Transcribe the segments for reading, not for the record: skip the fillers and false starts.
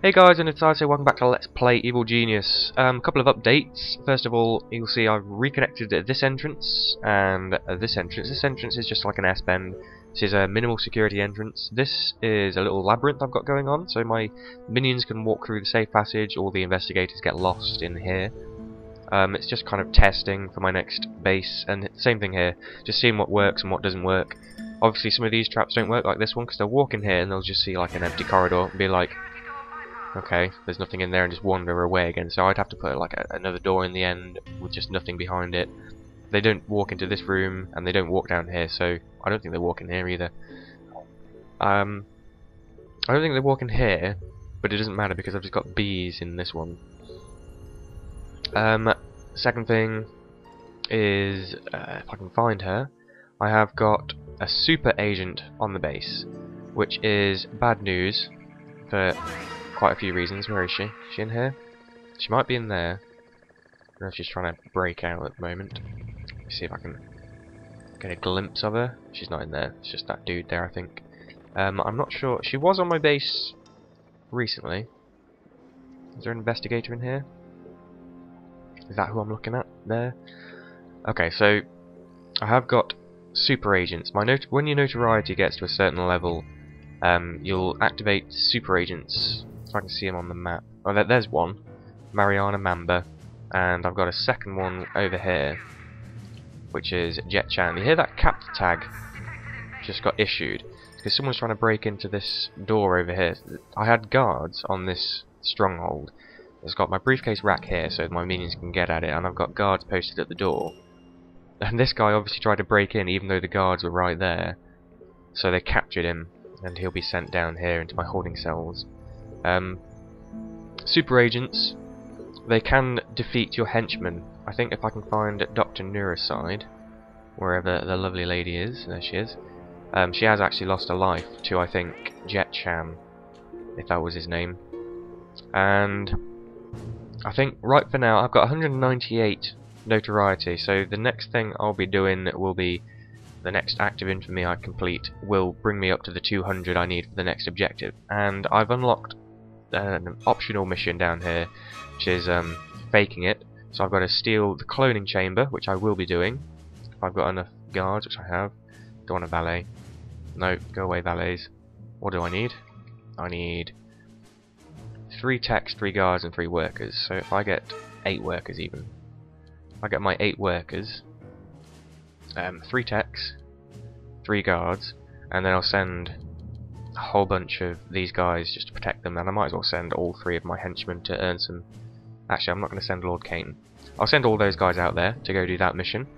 Hey guys, and it's Iso, welcome back to Let's Play Evil Genius. Couple of updates. First of all, you'll see I've reconnected this entrance and this entrance. This entrance is just like an S-bend. This is a minimal security entrance. This is a little labyrinth I've got going on, so my minions can walk through the safe passage, or the investigators get lost in here. It's just kind of testing for my next base, and same thing here, just seeing what works and what doesn't work. Obviously some of these traps don't work like this one, because they'll walk in here and they'll just see like an empty corridor and be like, okay, there's nothing in there, and just wander away again. So I'd have to put like another door in the end with just nothing behind it. They don't walk into this room, and they don't walk down here, so I don't think they walk in here either. I don't think they walk in here, but it doesn't matter because I've just got bees in this one. Second thing is, if I can find her, I have got a super agent on the base, which is bad news for quite a few reasons. Where is she? Is she in here? She might be in there. I don't know if she's trying to break out at the moment. Let me see if I can get a glimpse of her. She's not in there. It's just that dude there, I think. I'm not sure. She was on my base recently. Is there an investigator in here? Is that who I'm looking at there? Okay, so I have got super agents. When your notoriety gets to a certain level, you'll activate super agents. If I can see him on the map. Oh, there's one. Mariana Mamba. And I've got a second one over here, which is Jet Chan. You hear that cap tag just got issued? Because someone's trying to break into this door over here. I had guards on this stronghold. It's got my briefcase rack here so my minions can get at it, and I've got guards posted at the door. And this guy obviously tried to break in even though the guards were right there. So they captured him, and he'll be sent down here into my holding cells. Super agents, they can defeat your henchmen. I think if I can find Dr. Neuroside, wherever the lovely lady is, there she is. She has actually lost a life to, I think, Jet Chan, if that was his name. And I think right for now I've got 198 notoriety, so the next thing I'll be doing will be the next act of infamy I complete will bring me up to the 200 I need for the next objective. And I've unlocked an optional mission down here, which is faking it. So I've got to steal the cloning chamber, which I will be doing if I've got enough guards, which I have. Don't want a valet. No, go away valets. What do I need? I need 3 techs, 3 guards, and 3 workers. So if I get 8 workers even. If I get my 8 workers, 3 techs, 3 guards, and then I'll send a whole bunch of these guys just to protect them, and I might as well send all 3 of my henchmen to earn some... Actually, I'm not going to send Lord Kane. I'll send all those guys out there to go do that mission.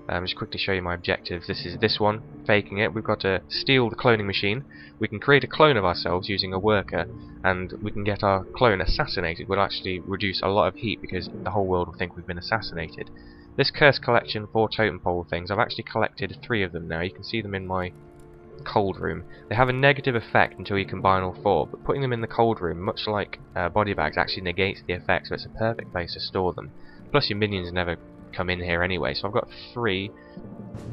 Just quickly show you my objectives. This is this one, faking it. We've got to steal the cloning machine. We can create a clone of ourselves using a worker, and we can get our clone assassinated. We'll actually reduce a lot of heat because the whole world will think we've been assassinated. This curse collection, 4 totem pole things, I've actually collected 3 of them now. You can see them in my cold room. They have a negative effect until you combine all 4, but putting them in the cold room, much like body bags, actually negates the effect, so it's a perfect place to store them. Plus your minions never come in here anyway, so I've got 3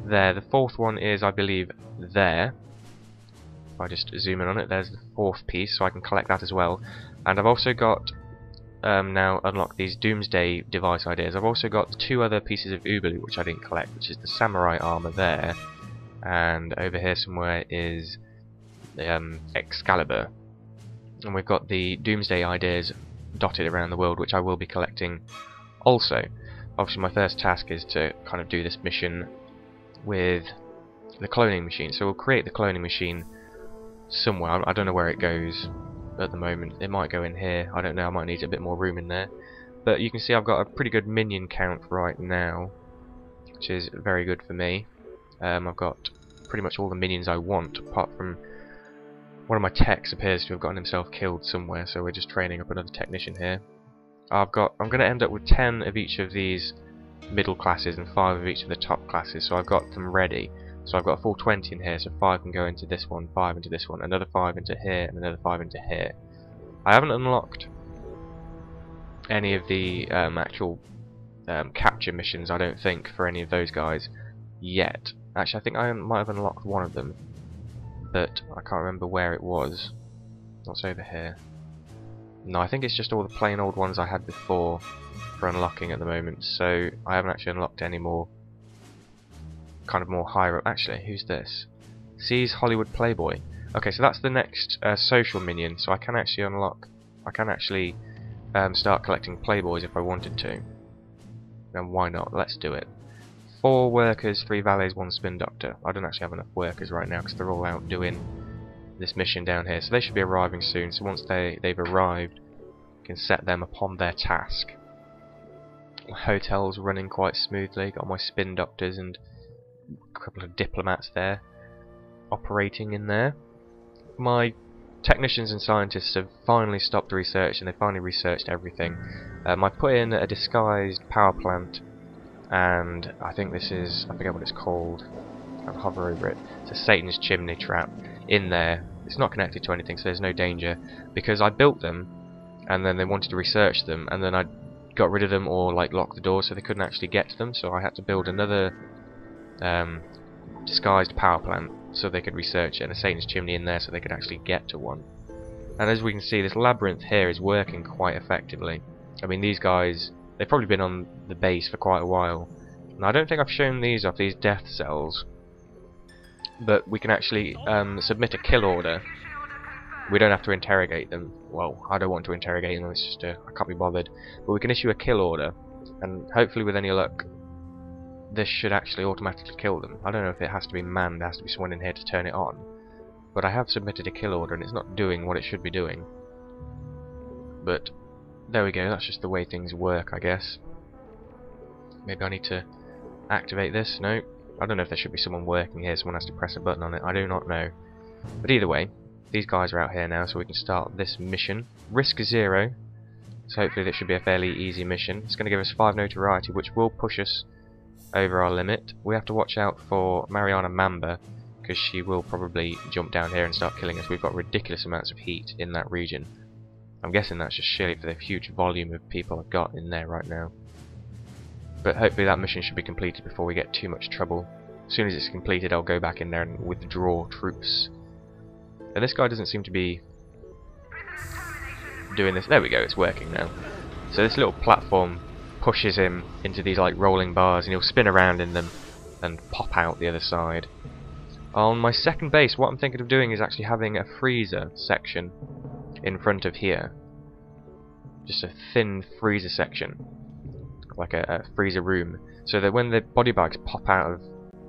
there. The 4th one is, I believe, there. If I just zoom in on it, there's the 4th piece, so I can collect that as well. And I've also got now unlocked these Doomsday device ideas. I've also got 2 other pieces of Uber which I didn't collect, which is the samurai armor there, and over here somewhere is the Excalibur. And we've got the Doomsday ideas dotted around the world, which I will be collecting also. Obviously my first task is to kind of do this mission with the cloning machine. So we'll create the cloning machine somewhere. I don't know where it goes at the moment. It might go in here. I don't know. I might need a bit more room in there. But you can see I've got a pretty good minion count right now, which is very good for me. I've got pretty much all the minions I want, apart from one of my techs appears to have gotten himself killed somewhere, so we're just training up another technician here. I'm going to end up with 10 of each of these middle classes and 5 of each of the top classes, so I've got them ready. So I've got a full 20 in here, so 5 can go into this one, 5 into this one, another 5 into here, and another 5 into here. I haven't unlocked any of the actual capture missions, I don't think, for any of those guys yet. Actually, I think I might have unlocked one of them, but I can't remember where it was. What's over here? No, I think it's just all the plain old ones I had before for unlocking at the moment, so I haven't actually unlocked any more kind of more higher up. Actually, who's this? Sees Hollywood Playboy. Okay, so that's the next social minion, so I can actually unlock, I can actually start collecting Playboys if I wanted to. Then why not? Let's do it. 4 workers, 3 valets, 1 spin doctor. I don't actually have enough workers right now because they're all out doing this mission down here, so they should be arriving soon. So once they've arrived, I can set them upon their task. My hotel's running quite smoothly. Got my spin doctors and a couple of diplomats there operating in there. My technicians and scientists have finally stopped the research and they finally researched everything. I put in a disguised power plant, and I think this is, I forget what it's called, I'll hover over it. It's a Satan's chimney trap in there. It's not connected to anything, so there's no danger, because I built them and then they wanted to research them, and then I got rid of them or like locked the door so they couldn't actually get to them, so I had to build another disguised power plant so they could research it, and a Satan's chimney in there so they could actually get to one. And as we can see, this labyrinth here is working quite effectively. I mean, these guys, they've probably been on the base for quite a while. And I don't think I've shown these off, these death cells, but we can actually submit a kill order. We don't have to interrogate them. Well, I don't want to interrogate them, it's just I can't be bothered. But we can issue a kill order, and hopefully with any luck this should actually automatically kill them. I don't know if it has to be manned, there has to be someone in here to turn it on. But I have submitted a kill order and it's not doing what it should be doing. But there we go, that's just the way things work, I guess. Maybe I need to activate this? No. I don't know if there should be someone working here, someone has to press a button on it, I do not know. But either way, these guys are out here now, so we can start this mission. Risk 0, so hopefully this should be a fairly easy mission. It's going to give us 5 notoriety, which will push us over our limit. We have to watch out for Mariana Mamba, because she will probably jump down here and start killing us. We've got ridiculous amounts of heat in that region. I'm guessing that's just sheerly for the huge volume of people I've got in there right now. But hopefully that mission should be completed before we get too much trouble. As soon as it's completed, I'll go back in there and withdraw troops. And this guy doesn't seem to be doing this. There we go, it's working now. So this little platform pushes him into these like rolling bars, and he'll spin around in them and pop out the other side. On my second base, what I'm thinking of doing is actually having a freezer section in front of here. Just a thin freezer section, like a freezer room, so that when the body bags pop out of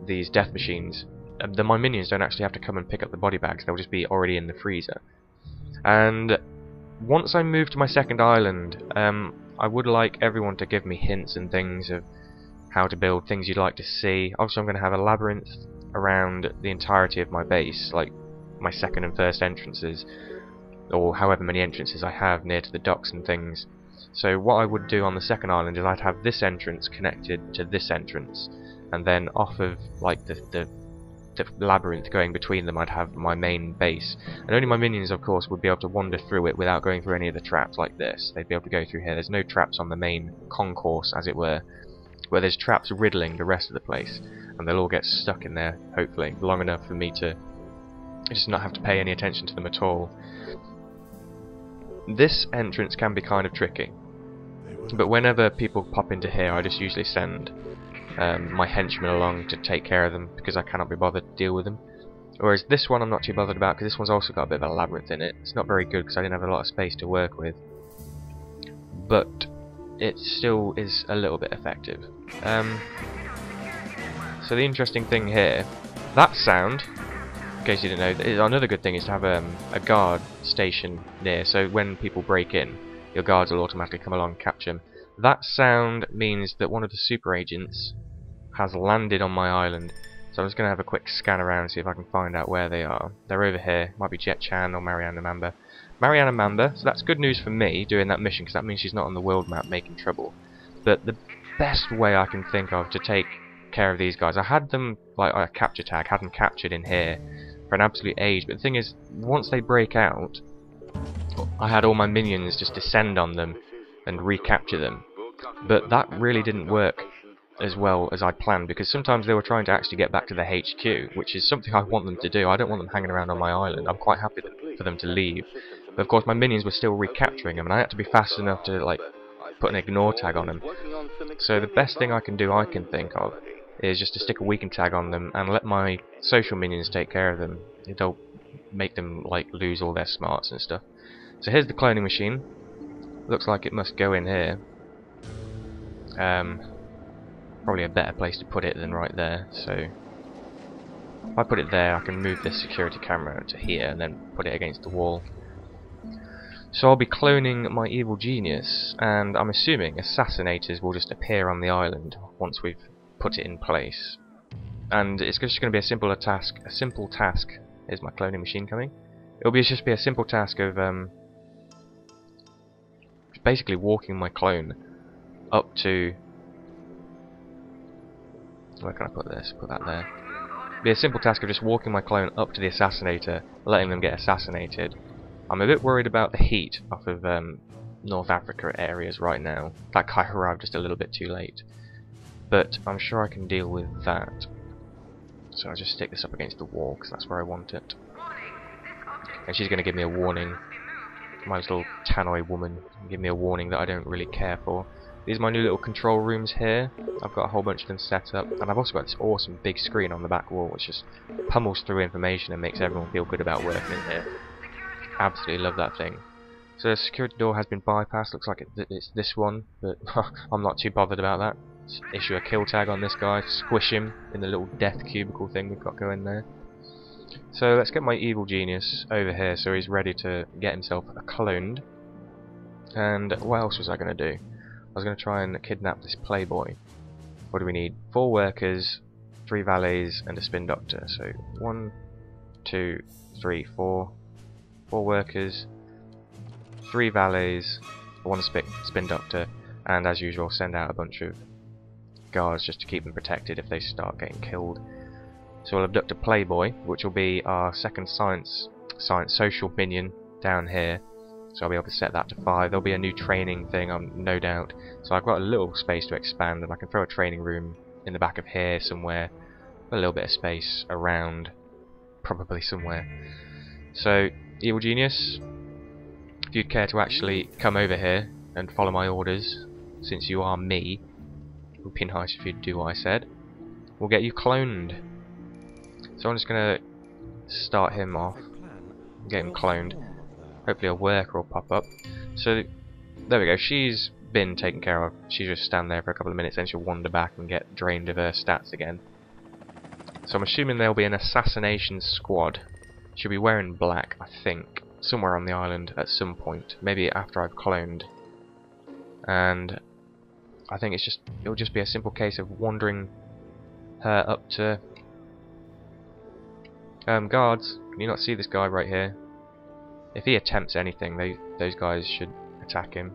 these death machines, my minions don't actually have to come and pick up the body bags, they'll just be already in the freezer. And once I move to my second island, I would like everyone to give me hints and things of how to build, things you'd like to see. Obviously I'm going to have a labyrinth around the entirety of my base, like my second and first entrances, or however many entrances I have near to the docks and things. So what I would do on the second island is I'd have this entrance connected to this entrance, and then off of like the labyrinth going between them I'd have my main base, and only my minions of course would be able to wander through it without going through any of the traps like this. They'd be able to go through here. There's no traps on the main concourse, as it were, where there's traps riddling the rest of the place, and they'll all get stuck in there, hopefully, long enough for me to just not have to pay any attention to them at all. This entrance can be kind of tricky, but whenever people pop into here I just usually send my henchmen along to take care of them, because I cannot be bothered to deal with them. Whereas this one I'm not too bothered about, because this one's also got a bit of a labyrinth in it. It's not very good because I didn't have a lot of space to work with, but it still is a little bit effective. So the interesting thing here, that sound, in case you didn't know, another good thing is to have a guard station near, so when people break in, your guards will automatically come along and capture them. That sound means that one of the super agents has landed on my island, so I'm just going to have a quick scan around and see if I can find out where they are. They're over here, might be Jet Chan or Mariana Mamba. Mariana Mamba, so that's good news for me doing that mission, because that means she's not on the world map making trouble. But the best way I can think of to take care of these guys, I had them, like a capture tag, had them captured in here for an absolute age, but the thing is, once they break out, I had all my minions just descend on them and recapture them. But that really didn't work as well as I planned, because sometimes they were trying to actually get back to the HQ, which is something I want them to do. I don't want them hanging around on my island. I'm quite happy for them to leave. But of course my minions were still recapturing him, and I had to be fast enough to like put an ignore tag on him. So the best thing I can do, I can think of, is just to stick a weaken tag on them and let my social minions take care of them. It'll make them like lose all their smarts and stuff. So here's the cloning machine. Looks like it must go in here. Probably a better place to put it than right there. So if I put it there, I can move this security camera to here and then put it against the wall. So I'll be cloning my evil genius, and I'm assuming assassinators will just appear on the island once we've put it in place. And it's just going to be a simple task. A simple task. Is my cloning machine coming? It'll just be a simple task of basically walking my clone up to. Where can I put this? Put that there. It'll be a simple task of just walking my clone up to the assassinator, letting them get assassinated. I'm a bit worried about the heat off of North Africa areas right now. That guy arrived just a little bit too late. But I'm sure I can deal with that. So I'll just stick this up against the wall because that's where I want it. And she's going to give me a warning. My little Tannoy woman give me a warning that I don't really care for. These are my new little control rooms here. I've got a whole bunch of them set up. And I've also got this awesome big screen on the back wall which just pummels through information and makes everyone feel good about working in here. Absolutely love that thing. So the security door has been bypassed. Looks like it's this one, but I'm not too bothered about that. Let's issue a kill tag on this guy, squish him in the little death cubicle thing we've got going there. So let's get my evil genius over here so he's ready to get himself cloned. And what else was I going to do? I was going to try and kidnap this playboy. What do we need? 4 workers, 3 valets, and a spin doctor. So 1, 2, 3, 4. 4 workers, 3 valets, 1 spin doctor, and as usual send out a bunch of guards just to keep them protected if they start getting killed. So we'll abduct a playboy, which will be our second science social minion down here. So I'll be able to set that to 5. There'll be a new training thing, no doubt. So I've got a little space to expand, and I can throw a training room in the back of here somewhere. A little bit of space around, probably somewhere. So evil genius, if you'd care to actually come over here and follow my orders, since you are me, it would be nice if you'd do what I said. We'll get you cloned. So I'm just going to start him off, get him cloned. Hopefully a worker will pop up. So there we go, she's been taken care of. She'll just stand there for a couple of minutes, then she'll wander back and get drained of her stats again. So I'm assuming there'll be an assassination squad. She'll be wearing black, I think, somewhere on the island at some point. Maybe after I've cloned. And I think it'll just be a simple case of wandering her up to guards. Can you not see this guy right here? If he attempts anything, those guys should attack him.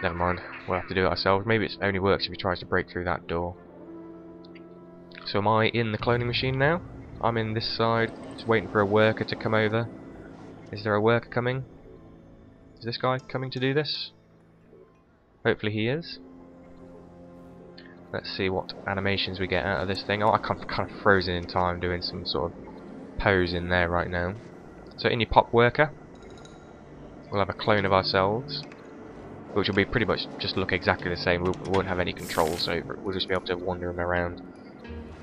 Never mind, we'll have to do it ourselves. Maybe it only works if he tries to break through that door. So am I in the cloning machine now? I'm in this side, just waiting for a worker to come over. Is there a worker coming? Is this guy coming to do this? Hopefully he is. Let's see what animations we get out of this thing. Oh, I'm kind of frozen in time doing some sort of pose in there right now. So in your pop worker, we'll have a clone of ourselves, which will be pretty much just look exactly the same. We won't have any controls over it. We'll just be able to wander him around.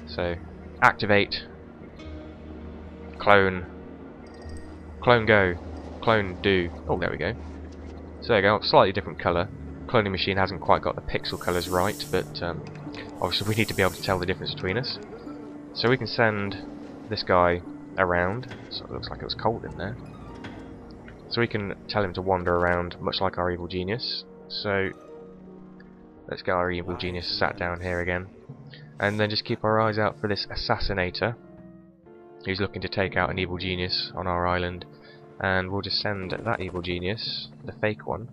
So activate. Clone go, clone do. Oh, there we go. So there we go, slightly different colour. Cloning machine hasn't quite got the pixel colours right, but obviously we need to be able to tell the difference between us. So we can send this guy around. So it looks like it was cold in there. So we can tell him to wander around, much like our evil genius. So let's get our evil genius sat down here again, and then just keep our eyes out for this assassinator who's looking to take out an evil genius on our island, and we'll just send that evil genius, the fake one,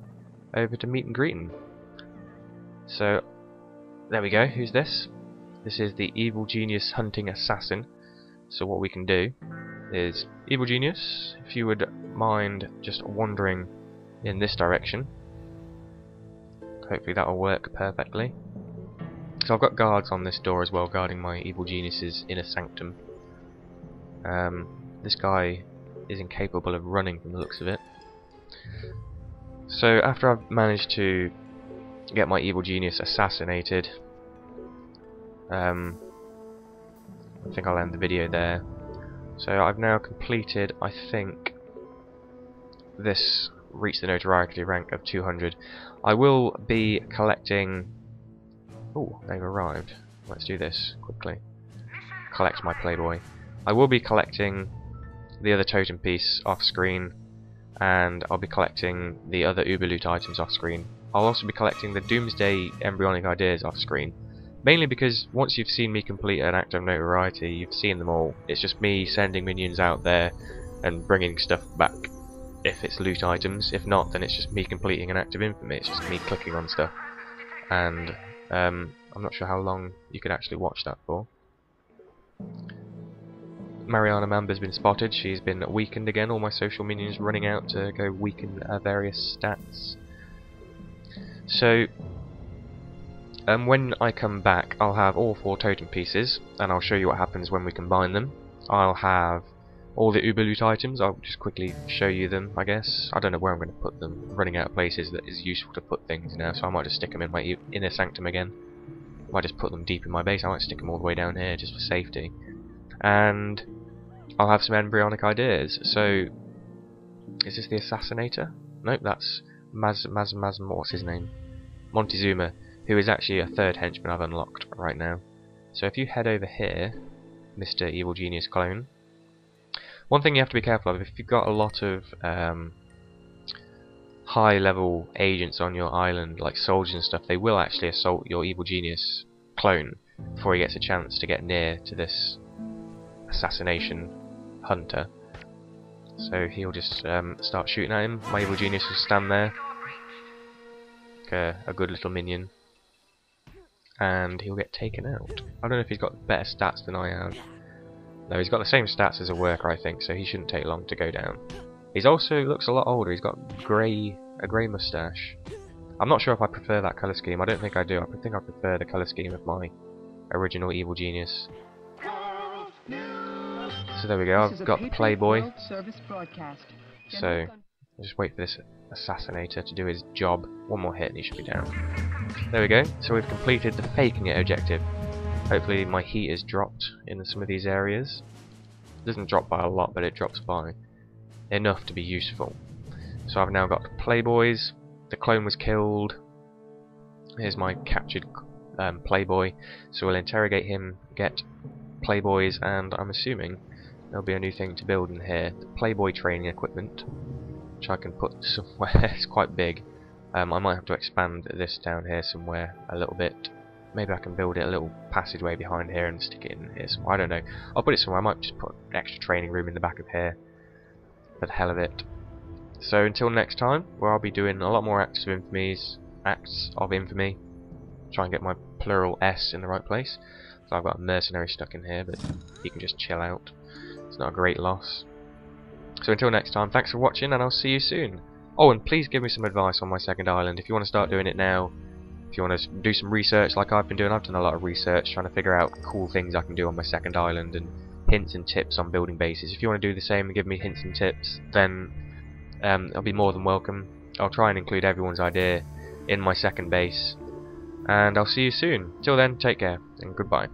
over to meet and greet him. So there we go. Who's this? This is the evil genius hunting assassin. So what we can do is, evil genius, if you would mind just wandering in this direction. Hopefully that'll work perfectly. So I've got guards on this door as well, guarding my evil genius's inner sanctum. This guy is incapable of running from the looks of it. So after I've managed to get my evil genius assassinated, I think I'll end the video there. So I've now completed, I think, this reached the notoriety rank of 200. I will be collecting... Oh, they've arrived. Let's do this quickly. Collect my Playboy. I will be collecting the other totem piece off screen, and I'll be collecting the other Uber loot items off screen. I'll also be collecting the Doomsday Embryonic Ideas off screen. Mainly because once you've seen me complete an act of notoriety, you've seen them all. It's just me sending minions out there and bringing stuff back if it's loot items. If not, then it's just me completing an act of infamy. It's just me clicking on stuff. And I'm not sure how long you could actually watch that for. Mariana Mamba's been spotted. She's been weakened again. All my social minions running out to go weaken various stats. So when I come back, I'll have all 4 totem pieces, and I'll show you what happens when we combine them. I'll have all the Uber loot items. I'll just quickly show you them, I guess. I don't know where I'm going to put them. I'm running out of places that is useful to put things now, so I might just stick them in my inner sanctum again. I might just put them deep in my base. I might stick them all the way down here just for safety. And I'll have some embryonic ideas. So, is this the Assassinator? Nope, that's what's his name? Montezuma, who is actually a 3rd henchman I've unlocked right now. So if you head over here, Mr. Evil Genius Clone, one thing you have to be careful of, if you've got a lot of high level agents on your island, like soldiers and stuff, they will actually assault your Evil Genius Clone before he gets a chance to get near to this assassination hunter. So he'll just start shooting at him. My Evil Genius will stand there, like a good little minion, and he'll get taken out. I don't know if he's got better stats than I have. No, he's got the same stats as a worker, I think, so he shouldn't take long to go down. He's also looks a lot older. He's got a grey moustache. I'm not sure if I prefer that colour scheme. I don't think I do. I think I prefer the colour scheme of my original Evil Genius. So there we go. I've got the Playboy. So I'll just wait for this Assassinator to do his job. One more hit and he should be down. There we go. So we've completed the faking it objective. Hopefully my heat is dropped in some of these areas. It doesn't drop by a lot, but it drops by enough to be useful. So I've now got the Playboys. The clone was killed. Here's my captured Playboy. So we'll interrogate him, get Playboys, and I'm assuming there'll be a new thing to build in here. The Playboy training equipment, which I can put somewhere. It's quite big. I might have to expand this down here somewhere a little bit. Maybe I can build it a little passageway behind here and stick it in here somewhere. I don't know. I'll put it somewhere. I might just put an extra training room in the back of here for the hell of it. So until next time, where I'll be doing a lot more acts of infamy. Try and get my plural S in the right place. So I've got a mercenary stuck in here, but he can just chill out. It's not a great loss. So until next time, thanks for watching, and I'll see you soon. Oh, and please give me some advice on my second island. If you want to start doing it now, if you want to do some research like I've been doing, I've done a lot of research trying to figure out cool things I can do on my second island and hints and tips on building bases. If you want to do the same and give me hints and tips, then I'll be more than welcome. I'll try and include everyone's idea in my second base, and I'll see you soon. Till then, take care and goodbye.